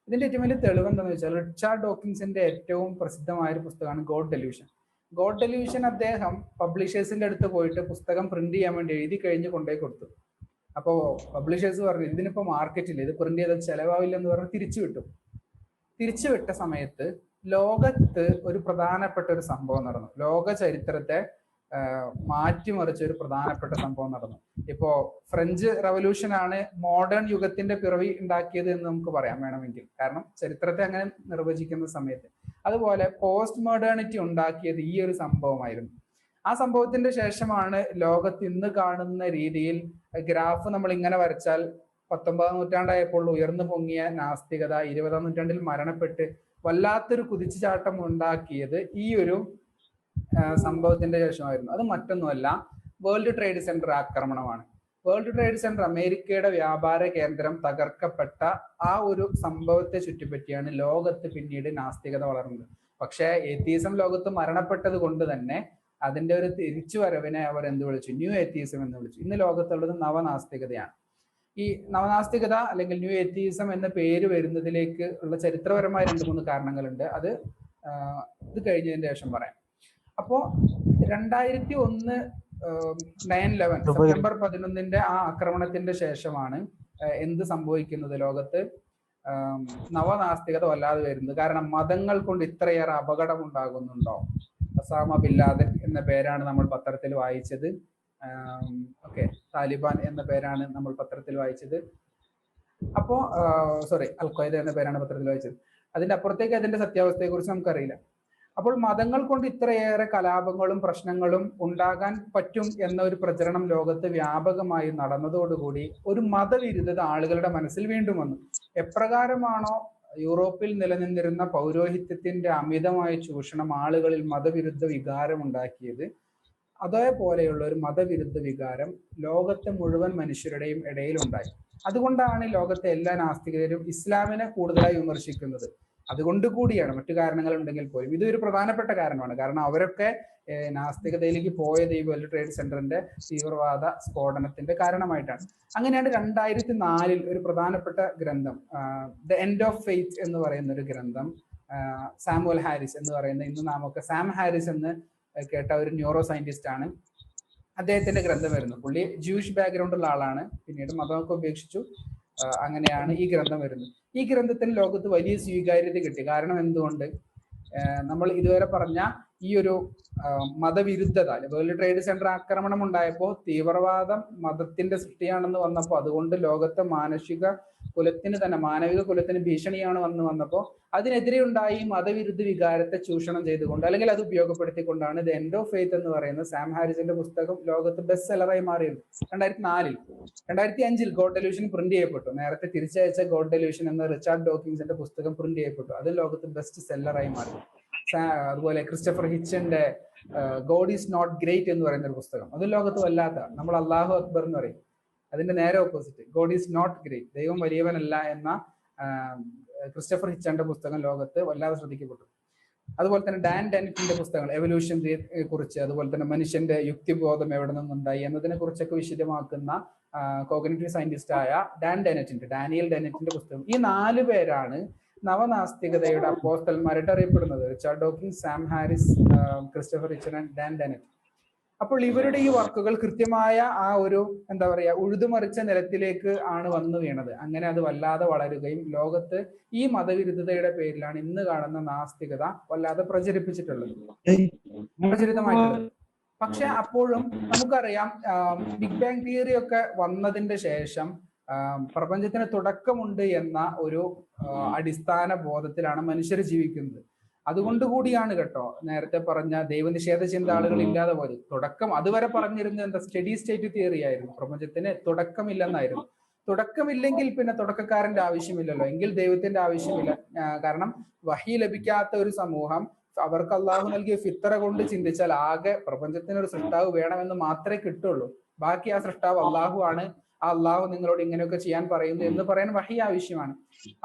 ഇതിന്റെ ഏറ്റവും വലിയ തെളിവ് എന്താണെന്ന് വെച്ചാൽ റിച്ചാർഡ് ഡോക്കിൻസിന്റെ ഏറ്റവും പ്രസിദ്ധമായ ഒരു പുസ്തകമാണ് ഗോഡ് ഡെല്യൂഷൻ. ഗോഡ് ഡെല്യൂഷൻ അദ്ദേഹം പബ്ലിഷേഴ്സിന്റെ അടുത്ത് പോയിട്ട് പുസ്തകം പ്രിന്റ് ചെയ്യാൻ വേണ്ടി എഴുതി കഴിഞ്ഞ് കൊണ്ടുപോയി കൊടുത്തു. അപ്പോൾ പബ്ലിഷേഴ്സ് പറഞ്ഞു ഇതിനിപ്പോ മാർക്കറ്റില്ല, ഇത് പ്രിന്റ് ചെയ്താൽ ചെലവാവില്ല എന്ന് പറഞ്ഞ് തിരിച്ചുവിട്ട സമയത്ത് ലോകത്ത് ഒരു പ്രധാനപ്പെട്ട ഒരു സംഭവം നടന്നു. ലോക ചരിത്രത്തെ മാറ്റിമറിച്ച ഒരു പ്രധാനപ്പെട്ട സംഭവം നടന്നു. ഇപ്പോ ഫ്രഞ്ച് റവല്യൂഷനാണ് മോഡേൺ യുഗത്തിന്റെ പിറവി ഉണ്ടാക്കിയത് എന്ന് നമുക്ക് പറയാം വേണമെങ്കിൽ, കാരണം ചരിത്രത്തെ അങ്ങനെ നിർവചിക്കുന്ന സമയത്ത്. അതുപോലെ പോസ്റ്റ് മോഡേണിറ്റി ഉണ്ടാക്കിയത് ഈ ഒരു സംഭവമായിരുന്നു. ആ സംഭവത്തിന്റെ ശേഷമാണ് ലോകത്ത് ഇന്ന് കാണുന്ന രീതിയിൽ ഗ്രാഫ് നമ്മൾ ഇങ്ങനെ വരച്ചാൽ 19ാം നൂറ്റാണ്ടായപ്പോൾ ഉയർന്നു പൊങ്ങിയ നാസ്തികത 20ാം നൂറ്റാണ്ടിൽ മരണപ്പെട്ട് വല്ലാത്തൊരു കുതിച്ചുചാട്ടം ഉണ്ടാക്കിയത് ഈ ഒരു സംഭവത്തിന്റെ ശേഷമായിരുന്നു. അത് മറ്റൊന്നുമല്ല, വേൾഡ് ട്രേഡ് സെന്റർ ആക്രമണമാണ്. വേൾഡ് ട്രേഡ് സെന്റർ, അമേരിക്കയുടെ വ്യാപാര കേന്ദ്രം തകർക്കപ്പെട്ട ആ ഒരു സംഭവത്തെ ചുറ്റിപ്പറ്റിയാണ് ലോകത്ത് പിന്നീട് നാസ്തികത വളർന്നത്. പക്ഷേ എത്തീസം ലോകത്ത് മരണപ്പെട്ടത് കൊണ്ട് തന്നെ അതിന്റെ ഒരു തിരിച്ചുവരവിനെ അവർ എന്ത് വിളിച്ചു? ന്യൂ എത്തീസം എന്ന് വിളിച്ചു. ഇന്ന് ലോകത്തുള്ളത് നവനാസ്തികതയാണ്. ഈ നവനാസ്തികത അല്ലെങ്കിൽ ന്യൂ എത്തീസം എന്ന പേര് വരുന്നതിലേക്ക് ഉള്ള ചരിത്രപരമായ 2-3 കാരണങ്ങളുണ്ട്. അത് ഇത് കഴിഞ്ഞതിന് ശേഷം പറയാം. അപ്പോ 2001 9/11 സെപ്റ്റംബർ 11 ആ ആക്രമണത്തിന്റെ ശേഷമാണ് എന്ത് സംഭവിക്കുന്നത്? ലോകത്ത് നവനാസ്തികത വല്ലാതെ വരുന്നത്. കാരണം മതങ്ങൾ കൊണ്ട് ഇത്രയേറെ അപകടം ഉണ്ടാകുന്നുണ്ടോ? ഒസാമ ബിൻ ലാദൻ എന്ന പേരാണ് നമ്മൾ പത്രത്തിൽ വായിച്ചത്. താലിബാൻ എന്ന പേരാണ് നമ്മൾ പത്രത്തിൽ വായിച്ചത്. അപ്പോ അൽ ഖ്വയ്ദ എന്ന പേരാണ് പത്രത്തിൽ വായിച്ചത്. അതിന്റെ അപ്പുറത്തേക്ക് അതിന്റെ സത്യാവസ്ഥയെ കുറിച്ച് നമുക്കറിയില്ല. അപ്പോൾ മതങ്ങൾ കൊണ്ട് ഇത്രയേറെ കലാപങ്ങളും പ്രശ്നങ്ങളും ഉണ്ടാകാൻ പറ്റും എന്ന ഒരു പ്രചരണം ലോകത്ത് വ്യാപകമായി നടന്നതോടുകൂടി ഒരു മതവിരുദ്ധത ആളുകളുടെ മനസ്സിൽ വീണ്ടും വന്നു. എപ്രകാരമാണോ യൂറോപ്പിൽ നിലനിന്നിരുന്ന പൗരോഹിത്യത്തിന്റെ അമിതമായ ചൂഷണം ആളുകളിൽ മതവിരുദ്ധ വികാരം ഉണ്ടാക്കിയത്, അതേപോലെയുള്ള ഒരു മതവിരുദ്ധ വികാരം ലോകത്തെ മുഴുവൻ മനുഷ്യരുടെയും ഇടയിലുണ്ടായി. അതുകൊണ്ടാണ് ലോകത്തെ എല്ലാ നാസ്തികരും ഇസ്ലാമിനെ കൂടുതലായി വിമർശിക്കുന്നത്. അതുകൊണ്ട് കൂടിയാണ്, മറ്റു കാരണങ്ങൾ ഉണ്ടെങ്കിൽ പോലും ഇതൊരു പ്രധാനപ്പെട്ട കാരണമാണ്. കാരണം അവരൊക്കെ നാസ്തികതയിലേക്ക് പോയത് ഈ വേൾഡ് ട്രേഡ് സെന്ററിന്റെ തീവ്രവാദ സ്ഫോടനത്തിന്റെ കാരണമായിട്ടാണ്. അങ്ങനെയാണ് 2004 ഒരു പ്രധാനപ്പെട്ട ഗ്രന്ഥം, ദ എൻഡ് ഓഫ് ഫെയ്ത്ത് എന്ന് പറയുന്ന ഒരു ഗ്രന്ഥം, സാമുവൽ ഹാരിസ് എന്ന് പറയുന്ന, ഇന്ന് നാമൊക്കെ സാം ഹാരിസ് എന്ന് കേട്ട ഒരു ന്യൂറോ സയന്റിസ്റ്റ് ആണ്, അദ്ദേഹത്തിന്റെ ഗ്രന്ഥം വരുന്നത്. പുള്ളി ജൂയിഷ് ബാക്ക്ഗ്രൗണ്ട് ഉള്ള ആളാണ്, പിന്നീട് മതമൊക്കെ ഉപേക്ഷിച്ചു. അങ്ങനെയാണ് ഈ ഗ്രന്ഥം വരുന്നത്. ഈ ഗ്രന്ഥത്തിന് ലോകത്ത് വലിയ സ്വീകാര്യത കിട്ടി. കാരണം എന്തുകൊണ്ട്? നമ്മൾ ഇതുവരെ പറഞ്ഞ ഈ ഒരു മതവിരുദ്ധത, വേൾഡ് ട്രേഡ് സെന്റർ ആക്രമണം ഉണ്ടായപ്പോൾ തീവ്രവാദം മതത്തിന്റെ സൃഷ്ടിയാണെന്ന് വന്നപ്പോൾ, അതുകൊണ്ട് ലോകത്തെ മാനവിക കുലത്തിന് ഭീഷണിയാണ് വന്നപ്പോൾ അതിനെതിരെ ഉണ്ടായി മതവിരുദ്ധ വികാരത്തെ ചൂഷണം ചെയ്തുകൊണ്ട്, അല്ലെങ്കിൽ അത് ഉപയോഗപ്പെടുത്തിക്കൊണ്ടാണ് ദ എൻഡ് ഓഫ് ഫെയ്ത്ത് എന്ന് പറയുന്ന സാം ഹാരിസിന്റെ പുസ്തകം ലോകത്ത് ബെസ്റ്റ് സെല്ലറായി മാറിയത്. 2004 2005 ഗോഡ് ഡെല്യൂഷൻ പ്രിന്റ് ചെയ്യപ്പെട്ടു. നേരത്തെ തിരിച്ചയച്ച ഗോഡ് ഡെല്യൂഷൻ എന്ന റിച്ചാർഡ് ഡോക്കിൻസിന്റെ പുസ്തകം പ്രിന്റ് ചെയ്യപ്പെട്ടു. അത് ലോകത്ത് ബെസ്റ്റ് സെല്ലറായി മാറി. അതുപോലെ ക്രിസ്റ്റഫർ ഹിച്ചന്റെ ഗോഡ് ഈസ് നോട്ട് ഗ്രേറ്റ് എന്ന് പറയുന്ന ഒരു പുസ്തകം, അത് ലോകത്ത് വല്ലാത്ത, നമ്മൾ അല്ലാഹു അക്ബർ എന്ന് പറയും, അതിന്റെ നേരെ opposite God is not great, ദൈവം വലിയവനല്ല എന്ന ക്രിസ്റ്റഫർ ഹിച്ചന്റെ പുസ്തകം ലോകത്ത് വല്ലാതെ ശ്രദ്ധിക്കപ്പെട്ടു. അതുപോലെ തന്നെ ഡാൻ ഡെനറ്റിന്റെ പുസ്തകങ്ങൾ എവല്യൂഷനെ കുറിച്ച്, അതുപോലെ തന്നെ മനുഷ്യന്റെ യുക്തിബോധം എവിടെ നിന്നുണ്ടായി എന്നതിനെ കുറിച്ചൊക്കെ വിശദമാക്കുന്ന കോഗ്നിറ്റീവ് സയന്റിസ്റ്റ് ആയ ഡാനിയൽ ഡെനറ്റിന്റെ പുസ്തകം. ഈ 4 പേരാണ് നവനാസ്തികതയുടെ അപ്പോസ്തലന്മാരായിട്ട് അറിയപ്പെടുന്നത്. Richard Dawkins, Sam Harris, Christopher Hitchen and Dan Dennett. അപ്പോൾ ഇവരുടെ ഈ വർക്കുകൾ കൃത്യമായ ആ ഒരു ഉഴുതുമറിച്ച നിലത്തിലേക്ക് ആണ് വന്നു വീണത്. അങ്ങനെ അത് വല്ലാതെ വളരുകയും ലോകത്ത് ഈ മതവിരുദ്ധതയുടെ പേരിലാണ് ഇന്ന് കാണുന്ന നാസ്തികത വല്ലാതെ പ്രചരിതമായിട്ടുള്ളത്. പക്ഷെ അപ്പോഴും നമുക്കറിയാം, ബിഗ് ബാങ് തിയറി ഒക്കെ വന്നതിന്റെ ശേഷം പ്രപഞ്ചത്തിന് തുടക്കമുണ്ട് എന്ന ഒരു അടിസ്ഥാന ബോധത്തിലാണ് മനുഷ്യർ ജീവിക്കുന്നത്. അതുകൊണ്ട് കൂടിയാണ് കേട്ടോ നേരത്തെ പറഞ്ഞ ദൈവനിഷേധ ചിന്ത ആളുകൾ ഇല്ലാതെ പോയത്. തുടക്കം അതുവരെ പറഞ്ഞിരുന്നത് സ്റ്റഡി സ്റ്റേറ്റ് തിയറി ആയിരുന്നു, പ്രപഞ്ചത്തിന് തുടക്കമില്ലെന്നായിരുന്നു. തുടക്കമില്ലെങ്കിൽ പിന്നെ തുടക്കക്കാരന്റെ ആവശ്യമില്ലല്ലോ, എങ്കിൽ ദൈവത്തിന്റെ ആവശ്യമില്ല. കാരണം വഹി ലഭിക്കാത്ത ഒരു സമൂഹം അവർക്ക് അള്ളാഹു നൽകിയ ഫിത്തറ കൊണ്ട് ചിന്തിച്ചാൽ ആകെ പ്രപഞ്ചത്തിനൊരു സൃഷ്ടാവ് വേണമെന്ന് മാത്രമേ കിട്ടുള്ളൂ. ബാക്കി ആ സൃഷ്ടാവ് അള്ളാഹു ആണ്, ആ അള്ളാഹു നിങ്ങളോട് ഇങ്ങനെയൊക്കെ ചെയ്യാൻ പറയുന്നു എന്ന് പറയാൻ വഹി ആവശ്യമാണ്.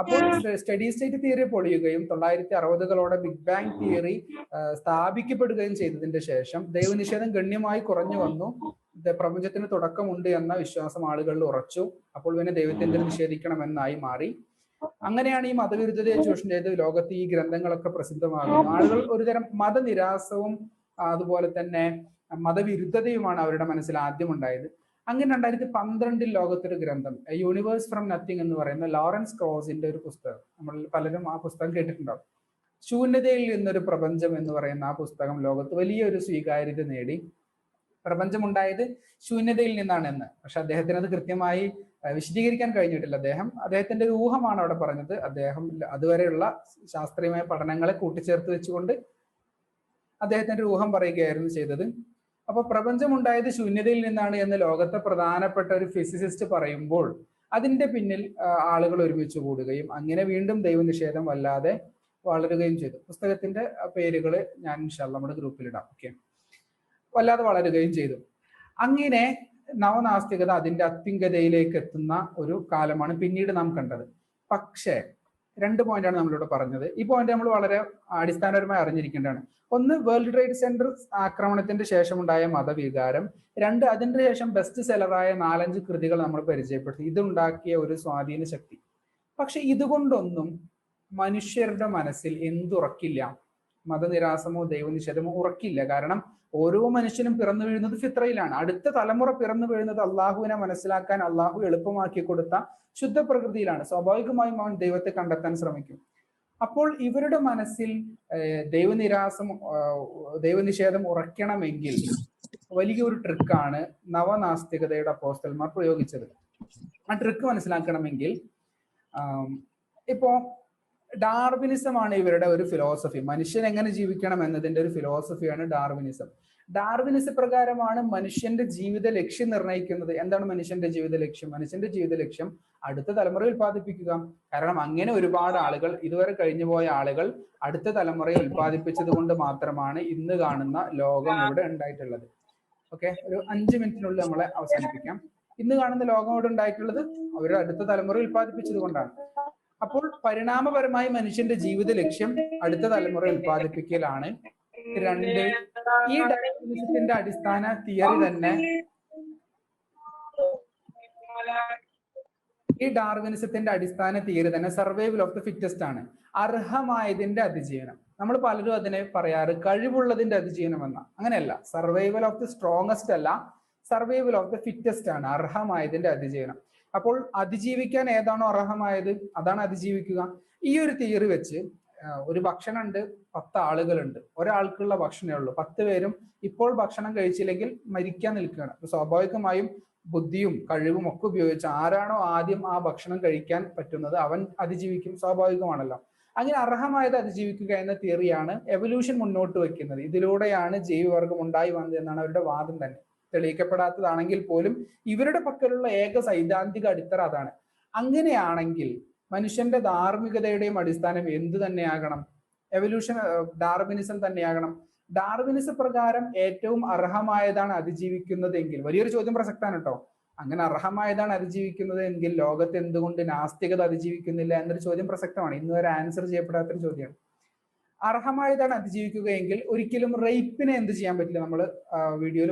അപ്പോൾ സ്റ്റഡി സ്റ്റേറ്റ് തിയറി പൊളിയുകയും 1960കളോടെ ബിഗ് ബാങ് തിയറി സ്ഥാപിക്കപ്പെടുകയും ചെയ്തതിന്റെ ശേഷം ദൈവനിഷേധം ഗണ്യമായി കുറഞ്ഞു വന്നു. പ്രപഞ്ചത്തിന് തുടക്കമുണ്ട് എന്ന വിശ്വാസം ആളുകളിൽ ഉറച്ചു. അപ്പോൾ പിന്നെ ദൈവത്തെ നിഷേധിക്കണമെന്നായി മാറി. അങ്ങനെയാണ് ഈ മതവിരുദ്ധതയെ ചൂഷണം ചെയ്ത് ലോകത്ത് ഈ ഗ്രന്ഥങ്ങളൊക്കെ പ്രസിദ്ധമാകുന്നത്. ആളുകൾ ഒരുതരം മതനിരാസവും അതുപോലെ തന്നെ മതവിരുദ്ധതയുമാണ് അവരുടെ മനസ്സിൽ ആദ്യം ഉണ്ടായത്. അങ്ങനെ 2012 ലോകത്തൊരു ഗ്രന്ഥം യൂണിവേഴ്സ് ഫ്രം നത്തിങ് എന്ന് പറയുന്ന ലോറൻസ് ക്രോസിന്റെ ഒരു പുസ്തകം, നമ്മൾ പലരും ആ പുസ്തകം കേട്ടിട്ടുണ്ടാവും. ശൂന്യതയിൽ നിന്നൊരു പ്രപഞ്ചം എന്ന് പറയുന്ന ആ പുസ്തകം ലോകത്ത് വലിയൊരു സ്വീകാര്യത നേടി. പ്രപഞ്ചമുണ്ടായത് ശൂന്യതയിൽ നിന്നാണ് എന്ന്. പക്ഷെ അദ്ദേഹത്തിന് അത് കൃത്യമായി വിശദീകരിക്കാൻ കഴിഞ്ഞിട്ടില്ല. അദ്ദേഹത്തിന്റെ ഒരു ഊഹമാണ് അവിടെ പറഞ്ഞത്. അദ്ദേഹം അതുവരെയുള്ള ശാസ്ത്രീയമായ പഠനങ്ങളെ കൂട്ടിച്ചേർത്ത് വെച്ചുകൊണ്ട് അദ്ദേഹത്തിന്റെ ഒരു ഊഹം പറയുകയായിരുന്നു ചെയ്തത്. അപ്പൊ പ്രപഞ്ചമുണ്ടായത് ശൂന്യതയിൽ നിന്നാണ് എന്ന് ലോകത്തെ പ്രധാനപ്പെട്ട ഒരു ഫിസിസിസ്റ്റ് പറയുമ്പോൾ അതിന്റെ പിന്നിൽ ആളുകൾ ഒരുമിച്ച് കൂടുകയും അങ്ങനെ വീണ്ടും ദൈവനിഷേധം വല്ലാതെ വളരുകയും ചെയ്തു. പുസ്തകത്തിന്റെ പേരുകൾ ഞാൻ ഇൻഷാല്ലാ നമ്മുടെ ഗ്രൂപ്പിലിടാം. ഓക്കെ, വല്ലാതെ വളരുകയും ചെയ്തു. അങ്ങനെ നവനാസ്തികത അതിന്റെ അത്യുന്നതയിലേക്ക് എത്തുന്ന ഒരു കാലമാണ് പിന്നീട് നാം കണ്ടത്. പക്ഷേ 2 പോയിന്റാണ് നമ്മളിവിടെ പറഞ്ഞത്. ഈ പോയിന്റ് നമ്മൾ വളരെ അടിസ്ഥാനപരമായി അറിഞ്ഞിരിക്കേണ്ടതാണ്. ഒന്ന്, വേൾഡ് ട്രേഡ് സെന്റർ ആക്രമണത്തിന്റെ ശേഷമുണ്ടായ മതവികാരം. 2, അതിന്റെ ശേഷം ബെസ്റ്റ് സെലറായ 4-5 കൃതികൾ നമ്മൾ പരിചയപ്പെടുത്തി. ഇതുണ്ടാക്കിയ ഒരു സ്വാധീന ശക്തി. പക്ഷെ ഇതുകൊണ്ടൊന്നും മനുഷ്യരുടെ മനസ്സിൽ എന്തുറക്കില്ല? മതനിരാസമോ ദൈവനിഷേധമോ ഉറക്കില്ല. കാരണം ഓരോ മനുഷ്യനും പിറന്നു വീഴുന്നത് ഫിത്രയിലാണ്. അടുത്ത തലമുറ പിറന്നു വീഴുന്നത് അള്ളാഹുവിനെ മനസ്സിലാക്കാൻ അള്ളാഹു എളുപ്പമാക്കി കൊടുത്ത ശുദ്ധ പ്രകൃതിയിലാണ്. സ്വാഭാവികമായും അവൻ ദൈവത്തെ കണ്ടെത്താൻ ശ്രമിക്കും. അപ്പോൾ ഇവരുടെ മനസ്സിൽ ദൈവനിഷേധം ഉറക്കണമെങ്കിൽ വലിയൊരു ട്രിക്കാണ് നവനാസ്തികതയുടെ അപ്പോസ്തലന്മാർ പ്രയോഗിച്ചത്. ആ ട്രിക്ക് മനസ്സിലാക്കണമെങ്കിൽ ഇപ്പോ ഡാർവിനിസമാണ് ഇവരുടെ ഒരു ഫിലോസഫി. മനുഷ്യൻ എങ്ങനെ ജീവിക്കണം എന്നതിന്റെ ഒരു ഫിലോസഫിയാണ് ഡാർവിനിസം. ഡാർവിനിസ പ്രകാരമാണ് മനുഷ്യന്റെ ജീവിത ലക്ഷ്യം നിർണ്ണയിക്കുന്നത്. എന്താണ് മനുഷ്യന്റെ ജീവിത ലക്ഷ്യം? മനുഷ്യന്റെ ജീവിത ലക്ഷ്യം അടുത്ത തലമുറയെ ഉൽപ്പാദിപ്പിക്കുക. കാരണം അങ്ങനെ ഒരുപാട് ആളുകൾ, ഇതുവരെ കഴിഞ്ഞുപോയ ആളുകൾ അടുത്ത തലമുറയെ ഉൽപ്പാദിപ്പിച്ചത് കൊണ്ട് മാത്രമാണ് ഇന്ന് കാണുന്ന ലോകം ഇവിടെ ഉണ്ടായിട്ടുള്ളത്. ഓക്കെ, ഒരു 5 മിനിറ്റിനുള്ളിൽ നമ്മളെ അവസാനിപ്പിക്കാം. ഇന്ന് കാണുന്ന ലോകം ഇവിടെ ഉണ്ടായിട്ടുള്ളത് അവരുടെ അടുത്ത തലമുറ ഉൽപ്പാദിപ്പിച്ചത് കൊണ്ടാണ്. അപ്പോൾ പരിണാമപരമായി മനുഷ്യന്റെ ജീവിത ലക്ഷ്യം അടുത്ത തലമുറ ഉൽപ്പാദിപ്പിക്കലാണ്. 2, ഈ ഡാർവിനിസത്തിന്റെ അടിസ്ഥാന തിയറി തന്നെ സർവൈവൽ ഓഫ് ദ ഫിറ്റസ്റ്റ് ആണ്. അർഹമായതിന്റെ അതിജീവനം. നമ്മൾ പലരും അതിനെ പറയാറ് കഴിവുള്ളതിന്റെ അതിജീവനം എന്ന. അങ്ങനെയല്ല, സർവൈവൽ ഓഫ് ദി സ്ട്രോങ്ങസ്റ്റ് അല്ല, സർവൈവൽ ഓഫ് ദ ഫിറ്റസ്റ്റ് ആണ്, അർഹമായതിന്റെ അതിജീവനം. അപ്പോൾ അതിജീവിക്കാൻ ഏതാണോ അർഹമായത് അതാണ് അതിജീവിക്കുക. ഈ ഒരു തിയറി വെച്ച് ഒരു ഭക്ഷണം ഉണ്ട്, 10 ആളുകളുണ്ട്, ഒരാൾക്കുള്ള ഭക്ഷണമേ ഉള്ളൂ. 10 പേരും ഇപ്പോൾ ഭക്ഷണം കഴിച്ചില്ലെങ്കിൽ മരിക്കാൻ നിൽക്കുകയാണ്. സ്വാഭാവികമായും ബുദ്ധിയും കഴിവും ഒക്കെ ഉപയോഗിച്ച് ആരാണോ ആദ്യം ആ ഭക്ഷണം കഴിക്കാൻ പറ്റുന്നത് അവൻ അതിജീവിക്കും. സ്വാഭാവികമാണല്ലോ. അങ്ങനെ അർഹമായത് അതിജീവിക്കുക എന്ന തിയറിയാണ് എവല്യൂഷൻ മുന്നോട്ട് വെക്കുന്നത്. ഇതിലൂടെയാണ് ജൈവവർഗം ഉണ്ടായി വന്നത് എന്നാണ് അവരുടെ വാദം തന്നെ. തെളിയിക്കപ്പെടാത്തതാണെങ്കിൽ പോലും ഇവരുടെ പക്കലുള്ള ഏക സൈദ്ധാന്തിക അടിത്തറ അതാണ്. അങ്ങനെയാണെങ്കിൽ മനുഷ്യന്റെ ധാർമ്മികതയുടെയും അടിസ്ഥാനം എന്ത് തന്നെയാകണം? Evolution, Darwinism തന്നെയാകണം. ഡാർവിനിസ പ്രകാരം ഏറ്റവും അർഹമായതാണ് അതിജീവിക്കുന്നത് എങ്കിൽ, വലിയൊരു ചോദ്യം പ്രസക്താണ് കേട്ടോ, അങ്ങനെ അർഹമായതാണ് അതിജീവിക്കുന്നത് എങ്കിൽ ലോകത്ത് എന്തുകൊണ്ട് നാസ്തികത അതിജീവിക്കുന്നില്ല എന്നൊരു ചോദ്യം പ്രസക്തമാണ്. ഇന്ന് വരെ ആൻസർ ചെയ്യപ്പെടാത്തൊരു ചോദ്യമാണ്. അർഹമായതാണ് അതിജീവിക്കുക എങ്കിൽ ഒരിക്കലും റേപ്പിനെ എന്ത് ചെയ്യാൻ പറ്റില്ല. നമ്മൾ വീഡിയോയിൽ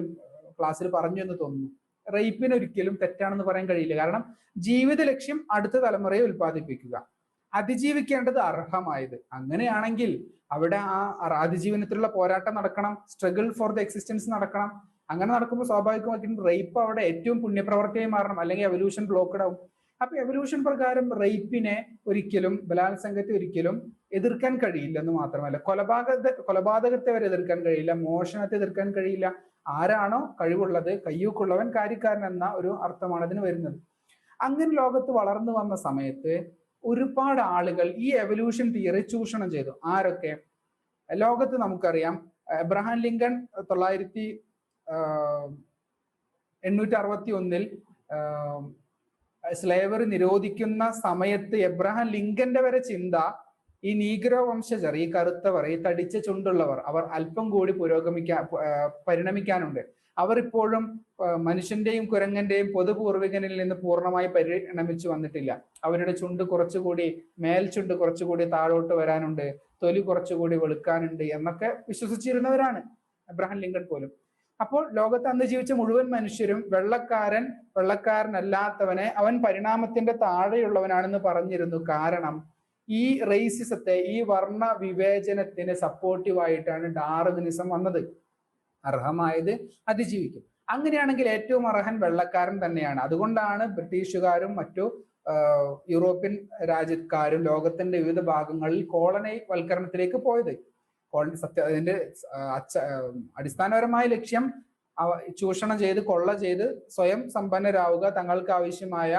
ക്ലാസ്സിൽ പറഞ്ഞു എന്ന് തോന്നുന്നു. റേപ്പിന് ഒരിക്കലും തെറ്റാണെന്ന് പറയാൻ കഴിയില്ല. കാരണം ജീവിത ലക്ഷ്യം അടുത്ത തലമുറയെ ഉൽപ്പാദിപ്പിക്കുക, അതിജീവിക്കേണ്ടത് അർഹമായത്. അങ്ങനെയാണെങ്കിൽ അവിടെ ആ അതിജീവനത്തിലുള്ള പോരാട്ടം നടക്കണം, സ്ട്രഗിൾ ഫോർ ദ എക്സിസ്റ്റൻസ് നടക്കണം. അങ്ങനെ നടക്കുമ്പോൾ സ്വാഭാവികമായിട്ടും റേപ്പ് അവിടെ ഏറ്റവും പുണ്യപ്രവർത്തിയായി മാറണം, അല്ലെങ്കിൽ എവല്യൂഷൻ ബ്ലോക്കഡ് ആവും. അപ്പൊ എവല്യൂഷൻ പ്രകാരം റേപ്പിനെ ഒരിക്കലും, ബലാത്സംഗത്തെ ഒരിക്കലും എതിർക്കാൻ കഴിയില്ലെന്ന് മാത്രമല്ല, കൊലപാതകത്തെ വരെ എതിർക്കാൻ കഴിയില്ല, മോഷണത്തെ എതിർക്കാൻ കഴിയില്ല. ആരാണോ കഴിവുള്ളത്, കയ്യൂക്കുള്ളവൻ കാര്യക്കാരൻ എന്ന ഒരു അർത്ഥമാണ് അതിന് വരുന്നത്. അങ്ങനെ ലോകത്ത് വളർന്നു വന്ന സമയത്ത് ഒരുപാട് ആളുകൾ ഈ എവല്യൂഷൻ തിയറി ചൂഷണം ചെയ്തു. ആരൊക്കെ? ലോകത്ത് നമുക്കറിയാം, എബ്രഹാം ലിങ്കൺ 1861 സ്ലേവറി നിരോധിക്കുന്ന സമയത്ത് എബ്രഹാം ലിങ്കന്റെ വരെ ചിന്ത ഈ നീഗ്രോ വംശജർ, ഈ കറുത്തവർ, ഈ തടിച്ച ചുണ്ടുള്ളവർ, അവർ അല്പം കൂടി പരിണമിക്കാനുണ്ട്. അവർ ഇപ്പോഴും മനുഷ്യന്റെയും കുരങ്ങന്റെയും പൊതുപൂർവികനിൽ നിന്ന് പൂർണ്ണമായി പരിണമിച്ചു വന്നിട്ടില്ല. അവരുടെ ചുണ്ട് കുറച്ചുകൂടി, മേൽചുണ്ട് കുറച്ചുകൂടി താഴോട്ട് വരാനുണ്ട്, തൊലി കുറച്ചുകൂടി വെളുക്കാനുണ്ട് എന്നൊക്കെ വിശ്വസിച്ചിരുന്നവരാണ് എബ്രഹാം ലിങ്കൺ പോലും. അപ്പോൾ ലോകത്ത് അന്ന് ജീവിച്ച മുഴുവൻ മനുഷ്യരും വെള്ളക്കാരനല്ലാത്തവനെ അവൻ പരിണാമത്തിന്റെ താഴെയുള്ളവനാണെന്ന് പറഞ്ഞിരുന്നു. കാരണം ഈ റേസിസത്തെ, ഈ വർണ്ണ വിവേചനത്തിന് സപ്പോർട്ടീവായിട്ടാണ് ഡാർവിനിസം വന്നത്. അർഹമായത് അതിജീവിക്കും. അങ്ങനെയാണെങ്കിൽ ഏറ്റവും അർഹൻ വെള്ളക്കാരൻ തന്നെയാണ്. അതുകൊണ്ടാണ് ബ്രിട്ടീഷുകാരും മറ്റു യൂറോപ്യൻ രാജ്യക്കാരും ലോകത്തിന്റെ വിവിധ ഭാഗങ്ങളിൽ കോളനി വൽക്കരണത്തിലേക്ക് പോയത്. അതിന്റെ അടിസ്ഥാനപരമായ ലക്ഷ്യം ചൂഷണം ചെയ്ത്, കൊള്ള ചെയ്ത് സ്വയം സമ്പന്നരാവുക, തങ്ങൾക്ക് ആവശ്യമായ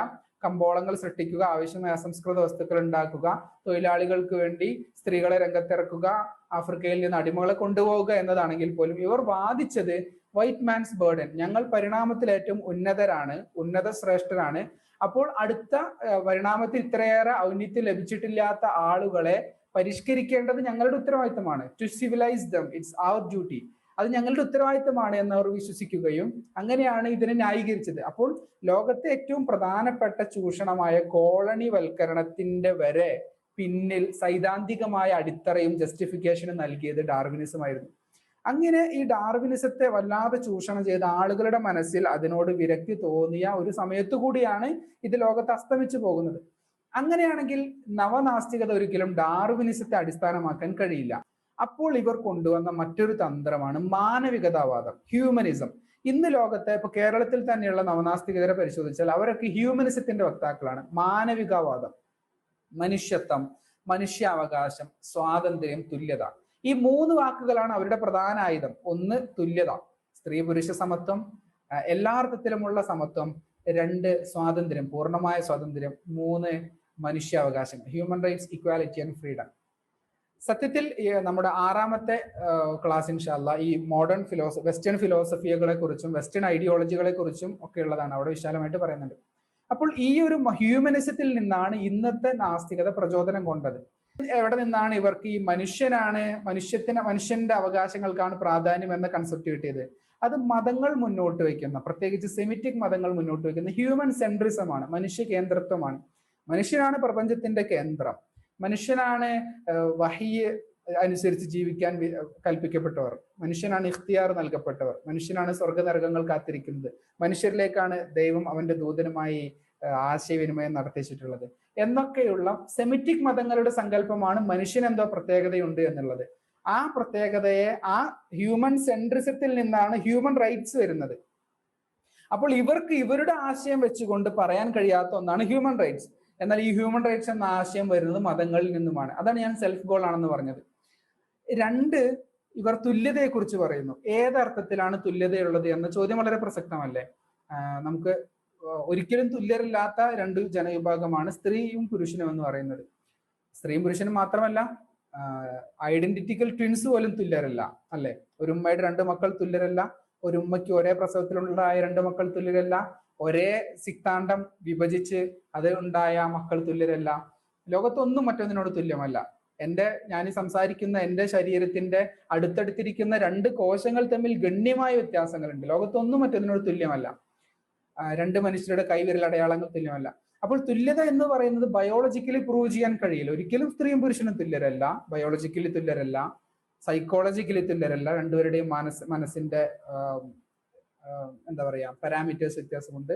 കമ്പോളങ്ങൾ സൃഷ്ടിക്കുക, ആവശ്യമായ അസംസ്കൃത വസ്തുക്കൾ ഉണ്ടാക്കുക, തൊഴിലാളികൾക്ക് വേണ്ടി സ്ത്രീകളെ രംഗത്തിറക്കുക, ആഫ്രിക്കയിൽ നിന്ന് അടിമകളെ കൊണ്ടുപോവുക എന്നതാണെങ്കിൽ പോലും ഇവർ വാദിച്ചത് വൈറ്റ് മാൻസ് ബേർഡൻ, ഞങ്ങൾ പരിണാമത്തിൽ ഏറ്റവും ഉന്നതരാണ്, ഉന്നത ശ്രേഷ്ഠരാണ്. അപ്പോൾ അടുത്ത പരിണാമത്തിൽ ഇത്രയേറെ ഔന്നത്യം ലഭിച്ചിട്ടില്ലാത്ത ആളുകളെ പരിഷ്കരിക്കേണ്ടത് ഞങ്ങളുടെ ഉത്തരവാദിത്തമാണ്. To civilize them, it's our duty. അത് ഞങ്ങളുടെ ഉത്തരവാദിത്തമാണ് എന്നവർ വിശ്വസിക്കുകയും അങ്ങനെയാണ് ഇതിനെ ന്യായീകരിച്ചത്. അപ്പോൾ ലോകത്തെ ഏറ്റവും പ്രധാനപ്പെട്ട ചൂഷണമായ കോളനി വൽക്കരണത്തിന്റെ വരെ പിന്നിൽ സൈദ്ധാന്തികമായ അടിത്തറയും ജസ്റ്റിഫിക്കേഷനും നൽകിയത് ഡാർവിനിസമായിരുന്നു. അങ്ങനെ ഈ ഡാർവിനിസത്തെ വല്ലാതെ ചൂഷണം ചെയ്ത ആളുകളുടെ മനസ്സിൽ അതിനോട് വിരക്തി തോന്നിയ ഒരു സമയത്തു കൂടിയാണ് ഇത് ലോകത്ത് അസ്തമിച്ചു പോകുന്നത്. അങ്ങനെയാണെങ്കിൽ നവനാസ്തികത ഒരിക്കലും ഡാർവിനിസത്തെ അടിസ്ഥാനമാക്കാൻ കഴിയില്ല. അപ്പോൾ ഇവർ കൊണ്ടുവന്ന മറ്റൊരു തന്ത്രമാണ് മാനവികതാവാദം, ഹ്യൂമനിസം. ഇന്ന് ലോകത്തെ, ഇപ്പൊ കേരളത്തിൽ തന്നെയുള്ള നവനാസ്തികതരെ പരിശോധിച്ചാൽ അവരൊക്കെ ഹ്യൂമനിസത്തിന്റെ വക്താക്കളാണ്. മാനവികവാദം, മനുഷ്യത്വം, മനുഷ്യാവകാശം, സ്വാതന്ത്ര്യം, തുല്യത, ഈ 3 വാക്കുകളാണ് അവരുടെ പ്രധാന ആയുധം. ഒന്ന് തുല്യത, സ്ത്രീ പുരുഷ സമത്വം, എല്ലാ അർത്ഥത്തിലുമുള്ള സമത്വം. 2 സ്വാതന്ത്ര്യം, പൂർണ്ണമായ സ്വാതന്ത്ര്യം. 3 മനുഷ്യാവകാശം, human rights, equality and freedom. സത്യത്തിൽ നമ്മുടെ 6ാമത്തെ ക്ലാസ് ഇൻഷാല്ലാ ഈ മോഡേൺ വെസ്റ്റേൺ ഫിലോസഫികളെ കുറിച്ചും വെസ്റ്റേൺ ഐഡിയോളജികളെ കുറിച്ചും ഒക്കെ ഉള്ളതാണ്. അവിടെ വിശാലമായിട്ട് പറയുന്നുണ്ട്. അപ്പോൾ ഈ ഒരു ഹ്യൂമനിസത്തിൽ നിന്നാണ് ഇന്നത്തെ നാസ്തികത പ്രചോദനം കൊണ്ടത്. എവിടെ നിന്നാണ് ഇവർക്ക് ഈ മനുഷ്യന്റെ അവകാശങ്ങൾക്കാണ് പ്രാധാന്യം എന്ന കൺസെപ്റ്റ് കിട്ടിയത്? അത് മതങ്ങൾ മുന്നോട്ട് വയ്ക്കുന്ന, പ്രത്യേകിച്ച് സെമിറ്റിക് മതങ്ങൾ മുന്നോട്ട് വയ്ക്കുന്ന ഹ്യൂമൻ സെൻട്രിസമാണ്, മനുഷ്യ കേന്ദ്രത്വമാണ്. മനുഷ്യനാണ് പ്രപഞ്ചത്തിന്റെ കേന്ദ്രം, മനുഷ്യനാണ് വഹിയ് അനുസരിച്ച് ജീവിക്കാൻ കൽപ്പിക്കപ്പെട്ടവർ, മനുഷ്യനാണ് ഇഖ്തിയാർ നൽകപ്പെട്ടവർ, മനുഷ്യനാണ് സ്വർഗനരകങ്ങൾ കാത്തിരിക്കുന്നത്, മനുഷ്യരിലേക്കാണ് ദൈവം അവന്റെ ദൂതനുമായി ആശയവിനിമയം നടത്തിച്ചിട്ടുള്ളത് എന്നൊക്കെയുള്ള സെമിറ്റിക് മതങ്ങളുടെ സങ്കല്പമാണ് മനുഷ്യന് എന്തോ പ്രത്യേകതയുണ്ട് എന്നുള്ളത്. ആ പ്രത്യേകതയെ, ആ ഹ്യൂമൻ സെൻട്രിസത്തിൽ നിന്നാണ് ഹ്യൂമൻ റൈറ്റ്സ് വരുന്നത്. അപ്പോൾ ഇവർക്ക് ഇവരുടെ ആശയം വെച്ചുകൊണ്ട് പറയാൻ കഴിയാത്ത ഒന്നാണ് ഹ്യൂമൻ റൈറ്റ്സ്. എന്നാൽ ഈ ഹ്യൂമൻ റൈറ്റ്സ് എന്ന ആശയം വരുന്നത് മതങ്ങളിൽ നിന്നുമാണ്. അതാണ് ഞാൻ സെൽഫ് ഗോൾ ആണെന്ന് പറഞ്ഞത്. 2, ഇവർ തുല്യതയെക്കുറിച്ച് പറയുന്നു. ഏതർത്ഥത്തിലാണ് തുല്യതയുള്ളത് എന്ന ചോദ്യം വളരെ പ്രസക്തമല്ലേ? നമുക്ക് ഒരിക്കലും തുല്യരല്ലാത്ത 2 ജനവിഭാഗമാണ് സ്ത്രീയും പുരുഷനും എന്ന് പറയുന്നത്. സ്ത്രീയും പുരുഷനും മാത്രമല്ല, ഐഡന്റിറ്റിക്കൽ ട്വിൻസ് പോലും തുല്യരല്ല, അല്ലെ? ഒരു ഉമ്മയുടെ 2 മക്കൾ തുല്യരല്ല, ഒരു ഉമ്മയ്ക്ക് ഒരേ പ്രസവത്തിലുണ്ടായ 2 മക്കൾ തുല്യരല്ല, ഒരേ സിക്താണ്ഡം വിഭജിച്ച് അത് ഉണ്ടായ മക്കൾ തുല്യരല്ല. ലോകത്തൊന്നും മറ്റൊന്നിനോട് തുല്യമല്ല. ഞാൻ സംസാരിക്കുന്ന എൻ്റെ ശരീരത്തിന്റെ അടുത്തടുത്തിരിക്കുന്ന 2 കോശങ്ങൾ തമ്മിൽ ഗണ്യമായ വ്യത്യാസങ്ങളുണ്ട്. ലോകത്തൊന്നും മറ്റൊന്നിനോട് തുല്യമല്ല. 2 മനുഷ്യരുടെ കൈവിരൽ അടയാളങ്ങൾ തുല്യമല്ല. അപ്പോൾ തുല്യത എന്ന് പറയുന്നത് ബയോളജിക്കലി പ്രൂവ് ചെയ്യാൻ കഴിയില്ല. ഒരിക്കലും സ്ത്രീയും പുരുഷനും തുല്യരല്ല, ബയോളജിക്കലി തുല്യരല്ല, സൈക്കോളജിക്കലി തുല്യരല്ല. 2 പേരുടെയും മനസ്സിന്റെ എന്താ പറയാ പാരാമീറ്റേഴ്സ് വ്യത്യാസമുണ്ട്.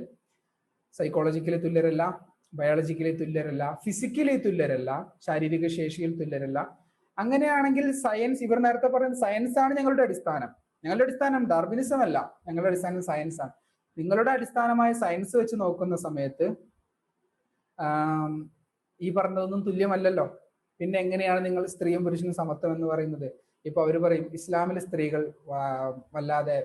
സൈക്കോളജിക്കലി തുല്യരല്ല, ബയോളജിക്കലി തുല്യരല്ല, ഫിസിക്കലി തുല്യരല്ല, ശാരീരിക ശേഷിയിൽ തുല്യരല്ല. അങ്ങനെയാണെങ്കിൽ സയൻസ്, ഇവർ നേരത്തെ പറയുന്നത് സയൻസ് ആണ് ഞങ്ങളുടെ അടിസ്ഥാനം. ഞങ്ങളുടെ അടിസ്ഥാനം ഡാർവിനിസം അല്ല, ഞങ്ങളുടെ അടിസ്ഥാനം സയൻസ് ആണ്. നിങ്ങളുടെ അടിസ്ഥാനമായ സയൻസ് വെച്ച് നോക്കുന്ന സമയത്ത് ഈ പറഞ്ഞതൊന്നും തുല്യമല്ലല്ലോ. പിന്നെ എങ്ങനെയാണ് നിങ്ങൾ സ്ത്രീയും പുരുഷനും സമത്വം എന്ന് പറയുന്നത്? ഇപ്പൊ അവർ പറയും ഇസ്ലാമിലെ സ്ത്രീകൾ വല്ലാതെ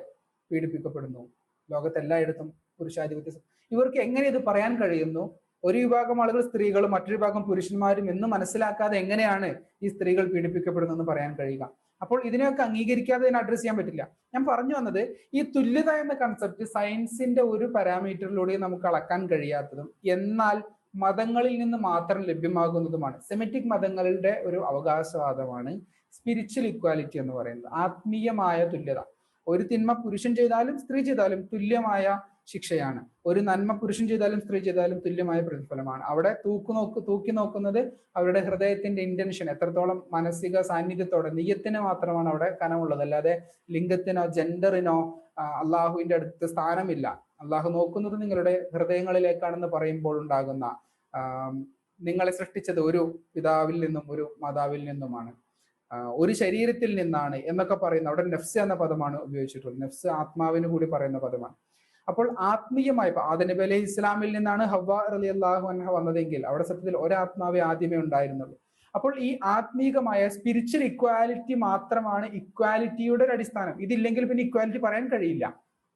പീഡിപ്പിക്കപ്പെടുന്നു, ലോകത്തെല്ലായിടത്തും പുരുഷാധിപത്യം. ഇവർക്ക് എങ്ങനെ ഇത് പറയാൻ കഴിയുന്നു? ഒരു വിഭാഗം ആളുകൾ സ്ത്രീകളും മറ്റൊരു വിഭാഗം പുരുഷന്മാരും എന്ന് മനസ്സിലാക്കാതെ എങ്ങനെയാണ് ഈ സ്ത്രീകൾ പീഡിപ്പിക്കപ്പെടുന്നതെന്ന് പറയാൻ കഴിയുക? അപ്പോൾ ഇതിനെയൊക്കെ അംഗീകരിക്കാതെ ഇതിനെ അഡ്രസ് ചെയ്യാൻ പറ്റില്ല. ഞാൻ പറഞ്ഞു വന്നത്, ഈ തുല്യത എന്ന കൺസെപ്റ്റ് സയൻസിന്റെ ഒരു പാരാമീറ്ററിലൂടെ നമുക്ക് അളക്കാൻ കഴിയാത്തതും എന്നാൽ മതങ്ങളിൽ നിന്ന് മാത്രം ലഭ്യമാകുന്നതുമാണ്. സെമിറ്റിക് മതങ്ങളുടെ ഒരു അവകാശവാദമാണ് സ്പിരിച്വൽ ഇക്വാലിറ്റി എന്ന് പറയുന്നത്, ആത്മീയമായ തുല്യത. ഒരു തിന്മ പുരുഷൻ ചെയ്താലും സ്ത്രീ ചെയ്താലും തുല്യമായ ശിക്ഷയാണ്. ഒരു നന്മ പുരുഷൻ ചെയ്താലും സ്ത്രീ ചെയ്താലും തുല്യമായ പ്രതിഫലമാണ്. അവിടെ തൂക്കി നോക്കുന്നത് അവരുടെ ഹൃദയത്തിന്റെ ഇന്റൻഷൻ, എത്രത്തോളം മാനസിക സാന്നിധ്യത്തോടെ നിയ്യത്തിന് മാത്രമാണ് അവിടെ കനമുള്ളത്. അല്ലാതെ ലിംഗത്തിനോ ജെൻഡറിനോ അള്ളാഹുവിന്റെ അടുത്ത് സ്ഥാനമില്ല. അള്ളാഹു നോക്കുന്നത് നിങ്ങളുടെ ഹൃദയങ്ങളിലേക്കാണെന്ന് പറയുമ്പോൾ ഉണ്ടാകുന്ന നിങ്ങളെ സൃഷ്ടിച്ചത് ഒരു പിതാവിൽ നിന്നും ഒരു മാതാവിൽ നിന്നുമാണ്, ഒരു ശരീരത്തിൽ നിന്നാണ് എന്നൊക്കെ പറയുന്ന അവിടെ നെഫ്സ് എന്ന പദമാണ് ഉപയോഗിച്ചിട്ടുള്ളത്. നെഫ്സ് ആത്മാവിന് കൂടി പറയുന്ന പദമാണ്. അപ്പോൾ ആത്മീയമായി ആദം നബി അലൈഹി ഇസ്ലാമിൽ നിന്നാണ് ഹവ്വ റളിയല്ലാഹു അൻഹ വന്നതെങ്കിൽ അവിടെ സത്യത്തിൽ ഒരാത്മാവേ ആദ്യമേ ഉണ്ടായിരുന്നുള്ളൂ. അപ്പോൾ ഈ ആത്മീകമായ സ്പിരിച്വൽ ഇക്വാലിറ്റി മാത്രമാണ് ഇക്വാലിറ്റിയുടെ ഒരു അടിസ്ഥാനം. ഇതില്ലെങ്കിൽ പിന്നെ ഇക്വാലിറ്റി പറയാൻ കഴിയില്ല.